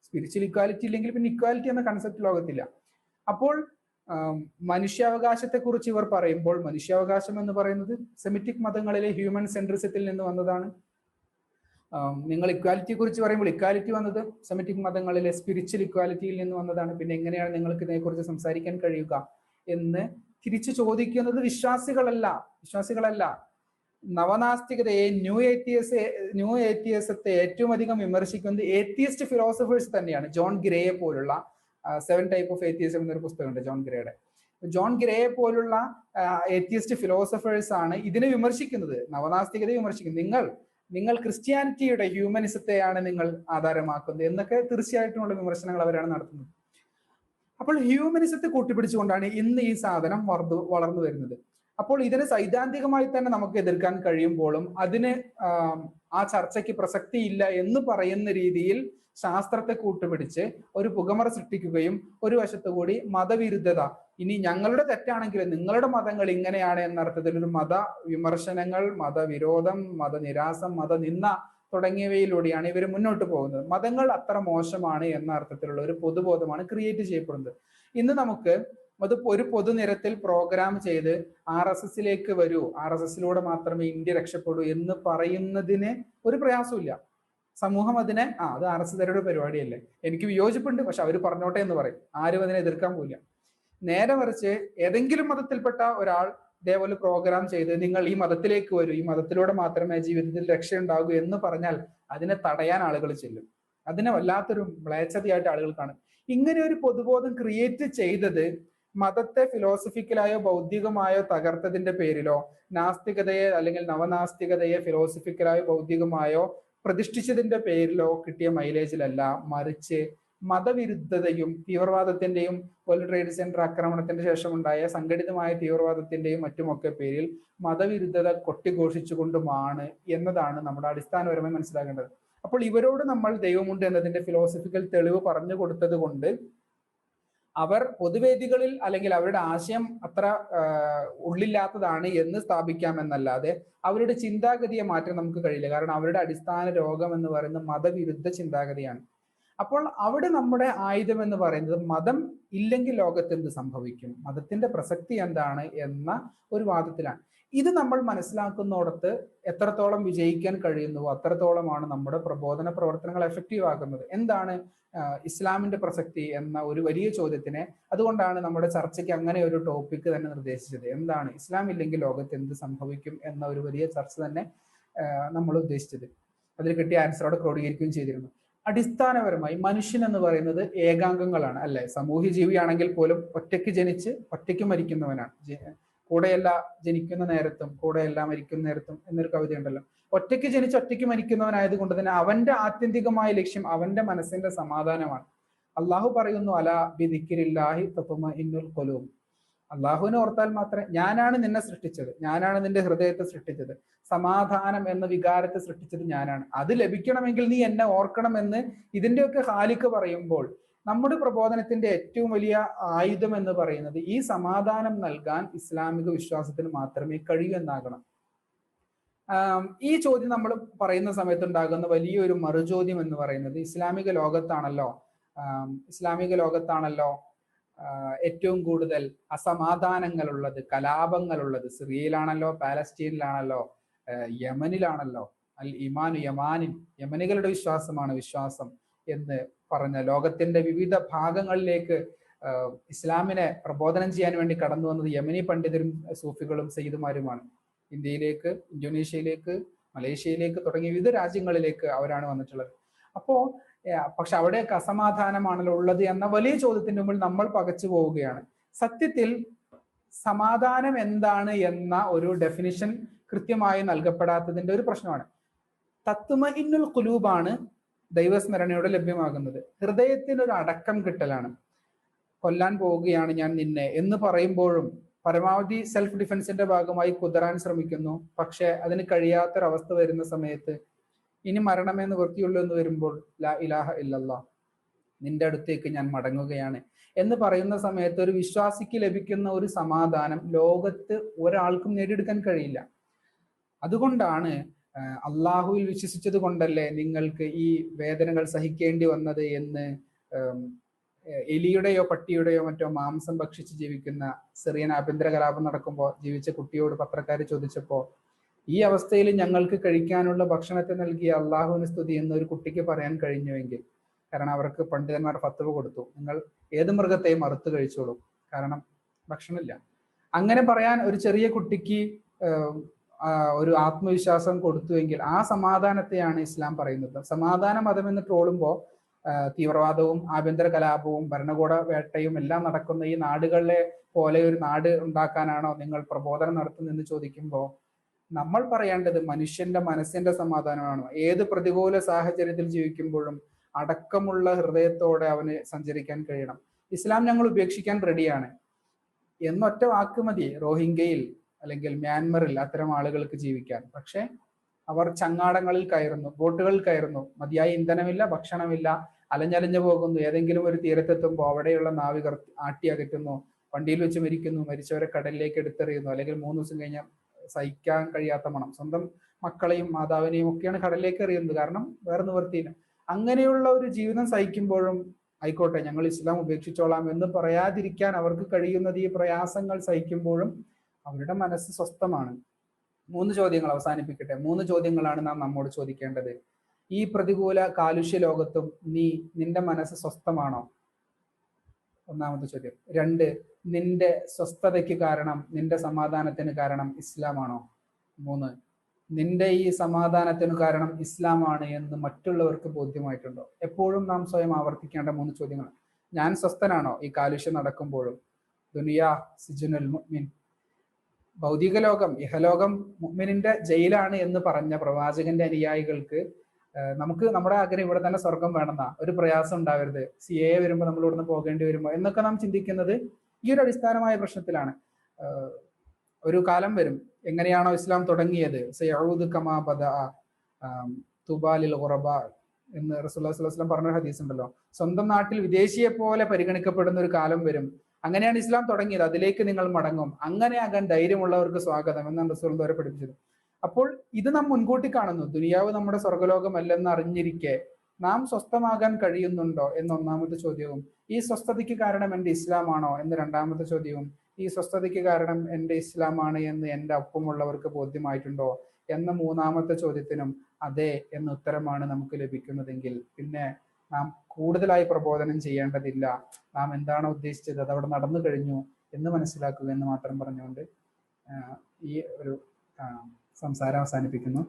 സ്പിരിച്വൽ ഇക്വാലിറ്റി ഇല്ലെങ്കിൽ പിന്നെ ഇക്വാലിറ്റി എന്ന കൺസെപ്റ്റ് ലോകത്തില്ല. അപ്പോൾ മനുഷ്യാവകാശത്തെ കുറിച്ച് ഇവർ പറയുമ്പോൾ മനുഷ്യാവകാശം എന്ന് പറയുന്നത് സെമിറ്റിക് മതങ്ങളിലെ ഹ്യൂമൻ സെൻട്രിസത്തിൽ നിന്ന് വന്നതാണ്. നിങ്ങൾ ഇക്വാലിറ്റിയെ കുറിച്ച് പറയുമ്പോൾ ഇക്വാലിറ്റി വന്നത് സെമിറ്റിക് മതങ്ങളിലെ സ്പിരിച്വൽ ഇക്വാലിറ്റിയിൽ നിന്ന് വന്നതാണ്. പിന്നെ എങ്ങനെയാണ് നിങ്ങൾക്ക് ഇതിനെക്കുറിച്ച് സംസാരിക്കാൻ കഴിയുക എന്ന് തിരിച്ചു ചോദിക്കുന്നത് വിശ്വാസികളല്ല. നവനാസ്തികതയെ ന്യൂ ഏത്തിയസത്തെ ഏറ്റവും അധികം വിമർശിക്കുന്നത് ഏത്തിയസ്റ്റ് ഫിലോസഫേഴ്സ് തന്നെയാണ്. ജോൺ ഗ്രേയെ പോലുള്ള 7 ടൈപ്പ് ഓഫ് ഏത്തിയസം എന്നൊരു പുസ്തകമുണ്ട് ജോൺ ഗ്രേയെ പോലുള്ള ഏത്തിയസ്റ്റ് ഫിലോസഫേഴ്സ് ആണ് ഇതിനെ വിമർശിക്കുന്നത്, നവനാസ്തികതയെ വിമർശിക്കുന്നത്. നിങ്ങൾ ക്രിസ്ത്യാനിറ്റിയുടെ ഹ്യൂമനിസത്തെയാണ് നിങ്ങൾ ആധാരമാക്കുന്നത് എന്നൊക്കെ തീർച്ചയായിട്ടുമുള്ള വിമർശനങ്ങൾ അവരാണ് നടത്തുന്നത്. അപ്പോൾ ഹ്യൂമനിസത്തെ കൂട്ടിപ്പിടിച്ചുകൊണ്ടാണ് ഇന്ന് ഈ സാധനം വളർന്നു വരുന്നത്. അപ്പോൾ ഇതിനെ സൈദ്ധാന്തികമായി തന്നെ നമുക്ക് എതിർക്കാൻ കഴിയുമ്പോഴും അതിന് ആ ചർച്ചയ്ക്ക് പ്രസക്തിയില്ല എന്ന് പറയുന്ന രീതിയിൽ ശാസ്ത്രത്തെ കൂട്ടുപിടിച്ച് ഒരു പുകമറ സൃഷ്ടിക്കുകയും ഒരു വശത്തുകൂടി മതവിരുദ്ധത, ഇനി ഞങ്ങളുടെ തെറ്റാണെങ്കിൽ നിങ്ങളുടെ മതങ്ങൾ ഇങ്ങനെയാണ് എന്നർത്ഥത്തിൽ ഒരു മത വിമർശനങ്ങൾ, മതവിരോധം, മതനിരാസം, മതനിന്ദ തുടങ്ങിയവയിലൂടെയാണ് ഇവർ മുന്നോട്ട് പോകുന്നത്. മതങ്ങൾ അത്ര മോശമാണ് എന്ന അർത്ഥത്തിലുള്ള ഒരു പൊതുബോധമാണ് ക്രിയേറ്റ് ചെയ്യപ്പെടുന്നത്. ഇന്ന് നമുക്ക് അത് ഒരു പൊതുനിരത്തിൽ പ്രോഗ്രാം ചെയ്ത് RSSലേക്ക് വരൂ, RSSലൂടെ മാത്രമേ ഇന്ത്യ രക്ഷപ്പെടൂ എന്ന് പറയുന്നതിന് ഒരു പ്രയാസമില്ല. സമൂഹം അതിനെ അത് RSSകാരുടെ പരിപാടിയല്ലേ, എനിക്ക് വിയോജിപ്പുണ്ട്, പക്ഷെ അവർ പറഞ്ഞോട്ടെ എന്ന് പറയും. ആരും അതിനെ എതിർക്കാൻ പോയില്ല. നേരെ മറിച്ച് ഏതെങ്കിലും മതത്തിൽപ്പെട്ട ഒരാൾ ഇതേപോലെ പ്രോഗ്രാം ചെയ്ത് നിങ്ങൾ ഈ മതത്തിലേക്ക് വരൂ, ഈ മതത്തിലൂടെ മാത്രമേ ജീവിതത്തിൽ രക്ഷയുണ്ടാകൂ എന്ന് പറഞ്ഞാൽ അതിനെ തടയാൻ ആളുകൾ ചെല്ലും. അതിനെ വല്ലാത്തൊരു മ്ലേച്ഛതയായിട്ട് ആളുകൾ കാണും. ഇങ്ങനെ ഒരു പൊതുബോധം ക്രിയേറ്റ് ചെയ്തത് മതത്തെ ഫിലോസഫിക്കലായോ ബൗദ്ധികമായോ തകർത്തതിന്റെ പേരിലോ, നാസ്തികതയെ അല്ലെങ്കിൽ നവനാസ്തികതയെ ഫിലോസഫിക്കലായോ ബൗദ്ധികമായോ പ്രതിഷ്ഠിച്ചതിന്റെ പേരിലോ കിട്ടിയ മൈലേജിലല്ല, മറിച്ച് മതവിരുദ്ധതയും തീവ്രവാദത്തിന്റെയും വേൾഡ് ട്രേഡ് സെന്റർ ആക്രമണത്തിന്റെ ശേഷം ഉണ്ടായ സംഘടിതമായ തീവ്രവാദത്തിന്റെയും മറ്റുമൊക്കെ പേരിൽ മതവിരുദ്ധത കൊട്ടിഘോഷിച്ചുകൊണ്ടുമാണ് എന്നതാണ് നമ്മുടെ അടിസ്ഥാനപരമായി മനസ്സിലാക്കേണ്ടത്. അപ്പോൾ ഇവരോട് നമ്മൾ ദൈവമുണ്ട് എന്നതിന്റെ ഫിലോസഫിക്കൽ തെളിവ് പറഞ്ഞു കൊടുത്തത് കൊണ്ട് അവർ പൊതുവേദികളിൽ അല്ലെങ്കിൽ അവരുടെ ആശയം അത്ര ഉള്ളില്ലാത്തതാണ് എന്ന് സ്ഥാപിക്കാമെന്നല്ലാതെ അവരുടെ ചിന്താഗതിയെ മാറ്റാൻ നമുക്ക് കഴിയില്ല. കാരണം അവരുടെ അടിസ്ഥാന രോഗം എന്ന് പറയുന്നത് മതവിരുദ്ധ ചിന്താഗതിയാണ്. അപ്പോൾ അവിടെ നമ്മുടെ ആയുധം എന്ന് പറയുന്നത് മതം ഇല്ലെങ്കിൽ ലോകത്ത് എന്ത് സംഭവിക്കും, മതത്തിന്റെ പ്രസക്തി എന്താണ് എന്ന ഒരു വാദത്തിലാണ്. ഇത് നമ്മൾ മനസ്സിലാക്കുന്നിടത്ത് എത്രത്തോളം വിജയിക്കാൻ കഴിയുന്നുവോ അത്രത്തോളമാണ് നമ്മുടെ പ്രബോധന പ്രവർത്തനങ്ങൾ എഫക്റ്റീവ് ആക്കുന്നത്. എന്താണ് ഇസ്ലാമിന്റെ പ്രസക്തി എന്ന ഒരു വലിയ ചോദ്യത്തിനെ, അതുകൊണ്ടാണ് നമ്മുടെ ചർച്ചയ്ക്ക് അങ്ങനെ ഒരു ടോപ്പിക് തന്നെ നിർദ്ദേശിച്ചത്. എന്താണ് ഇസ്ലാം ഇല്ലെങ്കിൽ ലോകത്ത് എന്ത് സംഭവിക്കും എന്ന ഒരു വലിയ ചർച്ച തന്നെ നമ്മൾ ഉദ്ദേശിച്ചത്. അതിൽ കിട്ടിയ ആൻസറോടെ ക്രോഡീകരിക്കുകയും ചെയ്തിരുന്നു. അടിസ്ഥാനപരമായി മനുഷ്യൻ എന്ന് പറയുന്നത് ഏകാംഗങ്ങളാണ്, അല്ലെ? സാമൂഹ്യ ജീവിയാണെങ്കിൽ പോലും ഒറ്റയ്ക്ക് ജനിച്ച് ഒറ്റയ്ക്ക് മരിക്കുന്നവനാണ്. കൂടെയല്ല ജനിക്കുന്ന നേരത്തും കൂടെയല്ല മരിക്കുന്ന നേരത്തും എന്നൊരു കവിതയുണ്ടല്ലോ. ഒറ്റയ്ക്ക് ജനിച്ച് ഒറ്റയ്ക്ക് മരിക്കുന്നവനായത് കൊണ്ട് തന്നെ അവന്റെ ആത്യന്തികമായ ലക്ഷ്യം അവന്റെ മനസ്സിന്റെ സമാധാനമാണ്. അള്ളാഹു പറയുന്നു അലാ ബിദിക്രില്ലാഹി തത്മഇന്നുൽ ഖുലൂബ്. അള്ളാഹുവിനെ ഓർത്താൽ മാത്രമേ, ഞാനാണ് നിന്നെ സൃഷ്ടിച്ചത്, ഞാനാണ് നിന്റെ ഹൃദയത്തെ സൃഷ്ടിച്ചത്, സമാധാനം എന്ന വികാരത്തെ സൃഷ്ടിച്ചത് ഞാനാണ്, അത് ലഭിക്കണമെങ്കിൽ നീ എന്നെ ഓർക്കണമെന്ന് ഇതിന്റെയൊക്കെ ഖാലിഖ് പറയുമ്പോൾ നമ്മുടെ പ്രബോധനത്തിന്റെ ഏറ്റവും വലിയ ആയുധം എന്ന് പറയുന്നത് ഈ സമാധാനം നൽകാൻ ഇസ്ലാമിക വിശ്വാസത്തിന് മാത്രമേ കഴിയൂ എന്നാകണം. ഈ ചോദ്യം നമ്മൾ പറയുന്ന സമയത്ത് ഉണ്ടാകുന്ന വലിയൊരു മറുചോദ്യം എന്ന് പറയുന്നത് ഇസ്ലാമിക ലോകത്താണല്ലോ ഏറ്റവും കൂടുതൽ അസമാധാനങ്ങളുള്ളത്, കലാപങ്ങളുള്ളത്. സിറിയയിലാണല്ലോ, പാലസ്തീനിലാണല്ലോ, യമനിലാണല്ലോ. അൽ ഇമാനു യമാനിൻ, യമനികളുടെ വിശ്വാസമാണ് വിശ്വാസം എന്ന് പറഞ്ഞ ലോകത്തിന്റെ വിവിധ ഭാഗങ്ങളിലേക്ക് ഇസ്ലാമിനെ പ്രബോധനം ചെയ്യാൻ വേണ്ടി കടന്നു വന്നത് യമനി പണ്ഡിതരും സൂഫികളും സയ്യിദുമാരുമാണ്. ഇന്ത്യയിലേക്ക്, ഇന്തോനേഷ്യയിലേക്ക്, മലേഷ്യയിലേക്ക് തുടങ്ങിയ വിവിധ രാജ്യങ്ങളിലേക്ക് അവരാണ് വന്നിട്ടുള്ളത്. അപ്പോ പക്ഷെ അവിടെയൊക്കെ അസമാധാനമാണല്ലോ ഉള്ളത് എന്ന വലിയ ചോദ്യത്തിന്റെ മുമ്പിൽ നമ്മൾ പകച്ചു പോവുകയാണ്. സത്യത്തിൽ സമാധാനം എന്താണ് എന്ന ഒരു ഡെഫിനിഷൻ കൃത്യമായി നൽകപ്പെടാത്തതിന്റെ ഒരു പ്രശ്നമാണ്. തത്മഇന്നുൽ ഖുലൂബാണ് ദൈവസ്മരണയോടെ ലഭ്യമാകുന്നത്. ഹൃദയത്തിന് ഒരു അടക്കം കിട്ടലാണ്. കൊല്ലാൻ പോവുകയാണ് ഞാൻ നിന്നെ എന്ന് പറയുമ്പോഴും പരമാവധി സെൽഫ് ഡിഫൻസിന്റെ ഭാഗമായി കുതറാൻ ശ്രമിക്കുന്നു. പക്ഷെ അതിന് കഴിയാത്തൊരവസ്ഥ വരുന്ന സമയത്ത് ഇനി മരണമേ നിവൃത്തിയുള്ളൂ എന്ന് വരുമ്പോൾ ലാ ഇലാഹ ഇല്ലല്ലാ, നിന്റെ അടുത്തേക്ക് ഞാൻ മടങ്ങുകയാണ് എന്ന് പറയുന്ന സമയത്ത് ഒരു വിശ്വാസിക്ക് ലഭിക്കുന്ന ഒരു സമാധാനം ലോകത്ത് ഒരാൾക്കും നേടിയെടുക്കാൻ കഴിയില്ല. അതുകൊണ്ടാണ് അള്ളാഹുവിൽ വിശ്വസിച്ചത് കൊണ്ടല്ലേ നിങ്ങൾക്ക് ഈ വേദനകൾ സഹിക്കേണ്ടി വന്നത് എന്ന് എലിയുടെയോ പട്ടിയുടെയോ മറ്റോ മാംസം ഭക്ഷിച്ച് ജീവിക്കുന്ന സിറിയൻ ആഭ്യന്തര കലാപം നടക്കുമ്പോൾ ജീവിച്ച കുട്ടിയോട് പത്രക്കാർ ചോദിച്ചപ്പോൾ ഈ അവസ്ഥയിൽ ഞങ്ങൾക്ക് കഴിക്കാനുള്ള ഭക്ഷണത്തെ നൽകിയ അള്ളാഹുവിന് സ്തുതി എന്നൊരു കുട്ടിക്ക് പറയാൻ കഴിഞ്ഞുവെങ്കിൽ, കാരണം അവർക്ക് പണ്ഡിതന്മാർ ഫത്വ കൊടുത്തു, നിങ്ങൾ ഏത് മൃഗത്തെയും അറുത്ത് കഴിച്ചോളൂ, കാരണം ഭക്ഷണമില്ല. അങ്ങനെ പറയാൻ ഒരു ചെറിയ കുട്ടിക്ക് ഒരു ആത്മവിശ്വാസം കൊടുത്തുവെങ്കിൽ ആ സമാധാനത്തെയാണ് ഇസ്ലാം പറയുന്നത്. സമാധാന മതം എന്ന് ട്രോളുമ്പോൾ തീവ്രവാദവും ആഭ്യന്തര കലാപവും ഭരണകൂട വേട്ടയും എല്ലാം നടക്കുന്ന ഈ നാടുകളിലെ പോലെ ഒരു നാട് ഉണ്ടാക്കാനാണോ നിങ്ങൾ പ്രബോധനം നടത്തുന്നതെന്ന് ചോദിക്കുമ്പോൾ നമ്മൾ പറയേണ്ടത് മനുഷ്യന്റെ മനസ്സിന്റെ സമാധാനമാണോ. ഏത് പ്രതികൂല സാഹചര്യത്തിൽ ജീവിക്കുമ്പോഴും അടക്കമുള്ള ഹൃദയത്തോടെ അവന് സഞ്ചരിക്കാൻ കഴിയണം. ഇസ്ലാം ഞങ്ങൾ ഉപേക്ഷിക്കാൻ റെഡിയാണ് എന്നൊറ്റ വാക്ക് മതി റോഹിംഗ്യയിൽ അല്ലെങ്കിൽ മ്യാൻമറിൽ അത്തരം ആളുകൾക്ക് ജീവിക്കാൻ. പക്ഷെ അവർ ചങ്ങാടങ്ങളിൽ കയറുന്നു, ബോട്ടുകളിൽ കയറുന്നു, മതിയായ ഇന്ധനമില്ല, ഭക്ഷണമില്ല, അലഞ്ഞലഞ്ഞു പോകുന്നു. ഏതെങ്കിലും ഒരു തീരത്തെത്തുമ്പോൾ അവിടെയുള്ള നാവികർ ആട്ടി അകറ്റുന്നു, വണ്ടിയിൽ വെച്ച് മരിക്കുന്നു, മരിച്ചവരെ കടലിലേക്ക് എടുത്തെറിയുന്നു, അല്ലെങ്കിൽ 3 ദിവസം കഴിഞ്ഞാൽ സഹിക്കാൻ കഴിയാത്ത മണം, സ്വന്തം മക്കളെയും മാതാവിനെയും ഒക്കെയാണ് കടലിലേക്ക് എറിയുന്നത്, കാരണം വേറെ നിവൃത്തിയില്ല. അങ്ങനെയുള്ള ഒരു ജീവിതം സഹിക്കുമ്പോഴും ആയിക്കോട്ടെ ഞങ്ങൾ ഇസ്ലാം ഉപേക്ഷിച്ചോളാം എന്ന് പറയാതിരിക്കാൻ അവർക്ക് കഴിയുന്നത് ഈ പ്രയാസങ്ങൾ സഹിക്കുമ്പോഴും അവരുടെ മനസ്സ് സ്വസ്ഥമാണ്. 3 ചോദ്യങ്ങൾ അവസാനിപ്പിക്കട്ടെ. 3 ചോദ്യങ്ങളാണ് നാം നമ്മോട് ചോദിക്കേണ്ടത്. ഈ പ്രതികൂല കാലുഷ്യ ലോകത്തും നിന്റെ മനസ്സ് സ്വസ്ഥമാണോ? ഒന്നാമത്തെ ചോദ്യം. 2, നിന്റെ സ്വസ്ഥതയ്ക്ക് കാരണം, നിന്റെ സമാധാനത്തിന് കാരണം ഇസ്ലാമാണോ? 3, നിന്റെ ഈ സമാധാനത്തിന് കാരണം ഇസ്ലാമാണ് എന്ന് മറ്റുള്ളവർക്ക് ബോധ്യമായിട്ടുണ്ടോ? എപ്പോഴും നാം സ്വയം ആവർത്തിക്കേണ്ട 3 ചോദ്യങ്ങൾ. ഞാൻ സ്വസ്ഥനാണോ ഈ കാലുഷ്യം നടക്കുമ്പോഴും? ദുനിയാ സിജുനുൽ മുഅ്മിൻ, ഭൗതിക ലോകം ഇഹലോകം മുഅ്മിനിന്റെ ജയിലാണ് എന്ന് പറഞ്ഞ പ്രവാചകന്റെ അനുയായികൾക്ക് നമുക്ക് നമ്മുടെ ആഗ്രഹം ഇവിടെ തന്നെ സ്വർഗം വേണമെന്നാ, ഒരു പ്രയാസം ഉണ്ടാവരുത്, CA വരുമ്പോൾ നമ്മൾ ഇവിടുന്ന് പോകേണ്ടി വരുമോ എന്നൊക്കെ നാം ചിന്തിക്കുന്നത് ഈ ഒരു അടിസ്ഥാനമായ പ്രശ്നത്തിലാണ്. ഒരു കാലം വരും, എങ്ങനെയാണോ ഇസ്ലാം തുടങ്ങിയത്, സയഊദു കമാ ബദഅ തുബാ ലിൽ ഖുറബാ എന്ന് റസൂലുള്ളാഹി സ്വല്ലല്ലാഹു അലൈഹി വസല്ലം പറഞ്ഞ ഹദീസ് ഉണ്ടല്ലോ. സ്വന്തം നാട്ടിൽ വിദേശിയെ പോലെ പരിഗണിക്കപ്പെടുന്ന ഒരു കാലം വരും, അങ്ങനെയാണ് ഇസ്ലാം തുടങ്ങിയത്, അതിലേക്ക് നിങ്ങൾ മടങ്ങും, അങ്ങനെയാകാൻ ധൈര്യമുള്ളവർക്ക് സ്വാഗതം എന്നാണ് റസൂൽ വരെ പഠിപ്പിച്ചത്. അപ്പോൾ ഇത് നാം മുൻകൂട്ടി കാണുന്നു. ദുനിയാവ് നമ്മുടെ സ്വർഗ്ഗലോകമല്ലെന്ന് അറിഞ്ഞിരിക്കെ നാം സ്വസ്ഥമാകാൻ കഴിയുന്നുണ്ടോ എന്ന ഒന്നാമത്തെ ചോദ്യവും, ഈ സ്വസ്ഥതയ്ക്ക് കാരണം എൻ്റെ ഇസ്ലാമാണോ എന്ന് രണ്ടാമത്തെ ചോദ്യവും, ഈ സ്വസ്ഥതയ്ക്ക് കാരണം എൻ്റെ ഇസ്ലാമാണ് എന്ന് എൻ്റെ ഒപ്പമുള്ളവർക്ക് ബോധ്യമായിട്ടുണ്ടോ എന്ന മൂന്നാമത്തെ ചോദ്യത്തിനും അതെ എന്ന ഉത്തരമാണ് നമുക്ക് ലഭിക്കുന്നതെങ്കിൽ പിന്നെ നാം കൂടുതലായി പ്രബോധനം ചെയ്യേണ്ടതില്ല. നാം എന്താണോ ഉദ്ദേശിച്ചത് അതവിടെ നടന്നു കഴിഞ്ഞു എന്ന് മനസ്സിലാക്കുക എന്ന് മാത്രം പറഞ്ഞുകൊണ്ട് ഈ ഒരു സംസാരം അവസാനിപ്പിക്കുന്നു.